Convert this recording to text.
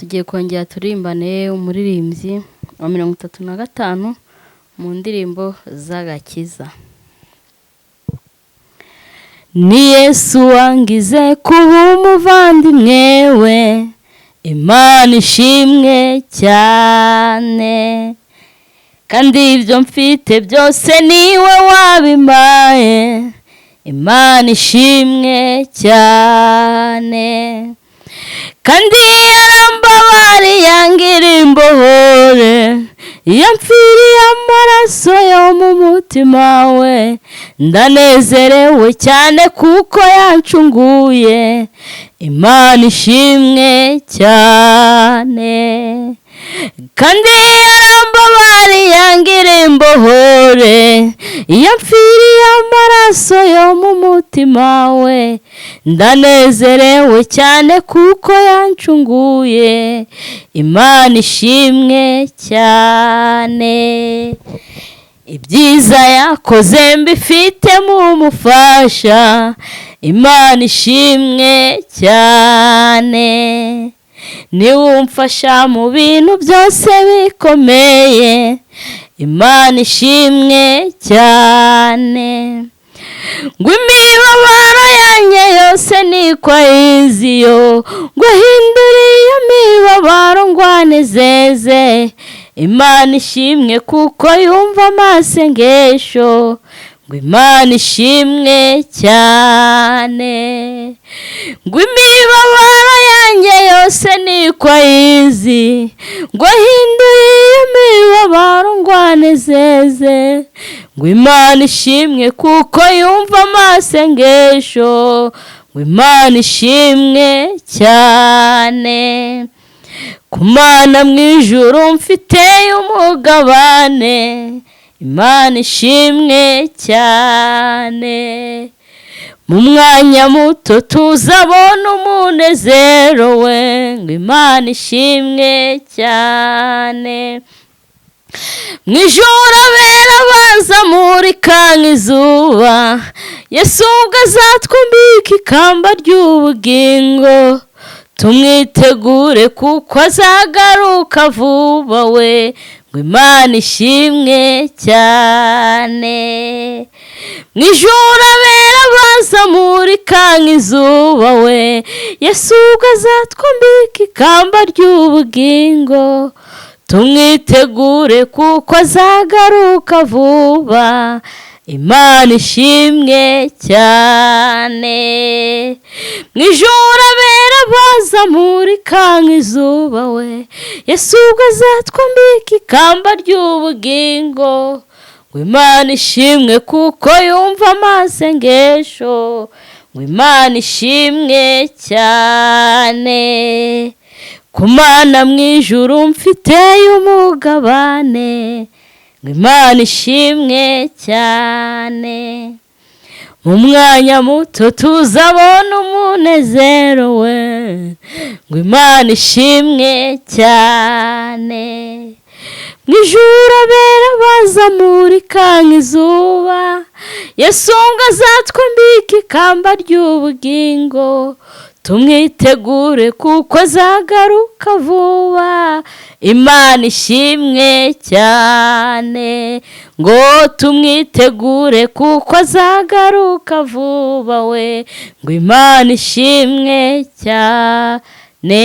tugiye kongera turimbane umuririmbyi wa 35 mu ndirimbo z'agakiza. Ni Yesu wangize kuba umuvandimwe we, Imana ishimwe cyane, kandi ibyo mfite byose niwe wabimpaye, Imana ishimwe cyane, kandi yarambabariye yangira imbohore, yampfiriye amaraso yo mu mutima we, ndanezerewe cyane kuko yancunguye, Imana ishimwe cyane, kandi yarambabariye yangira imbohore, yampfiriye amaraso yo mu mutima we, ndanezerewe cyane kuko yancunguye, Imana ishimwe cyane, ibyiza yakoze mbifitemo umufasha, Imana ishimwe cyane, niwe umfasha mu bintu byose bikomeye, Imana ishimwe cyane, ngo imibabaro yanjye yose niko ayiziyo, ngo ahindure iyo mibabaro ngo anezeze, Imana ishimwe kuko yumva amasengesho, ngo Imana ishimwe cyane, ngo imibabaro yanjye yose niko ayizi, ngo ahindure iyo mibabaro ngo anezeze, ngo Imana ishimwe kuko yumva amasengesho, ngo Imana ishimwe cyane, ku Mana mu ijuru mfiteyo umugabane, Imana ishimwe cyane, mu mwanya muto tuzabona umunezero we, ngo Imana ishimwe cyane, mu ijoro abera bazamurika nk'izuba, Yesu ubwo azatwambika ikamba ry'ubugingo, tumwitegure kuko azagaruka vuba we, ngo Imana ishimwe cyane, mu ijoro abera bazamurika nk'izuba we, Yesu ubwo azatwambika ikamba ry'ubugingo, tumwitegure kuko azagaruka vuba, Imana ishimwe cyane, mu ijoro abera bazamurika nk'izuba we, Yesu ubwo azatwambika ikamba ry'ubugingo, ngo Imana ishimwe kuko yumva amasengesho, ngo Imana ishimwe cyane, ku Mana mu ijuru mfiteyo umugabane, ngo Imana ishimwe cyane, mu mwanya muto tuzabona umunezero we, ngo Imana ishimwe cyane, mu ijuru abera bazamurika nk'izuba, Yesu ngo azatwambika ikamba ry'ubugingo, tumwitegure kuko azagaruka vuba, Imana ishimwe cyane, ngo tumwitegure kuko azagaruka vuba we, ngo Imana ishimwe cyane.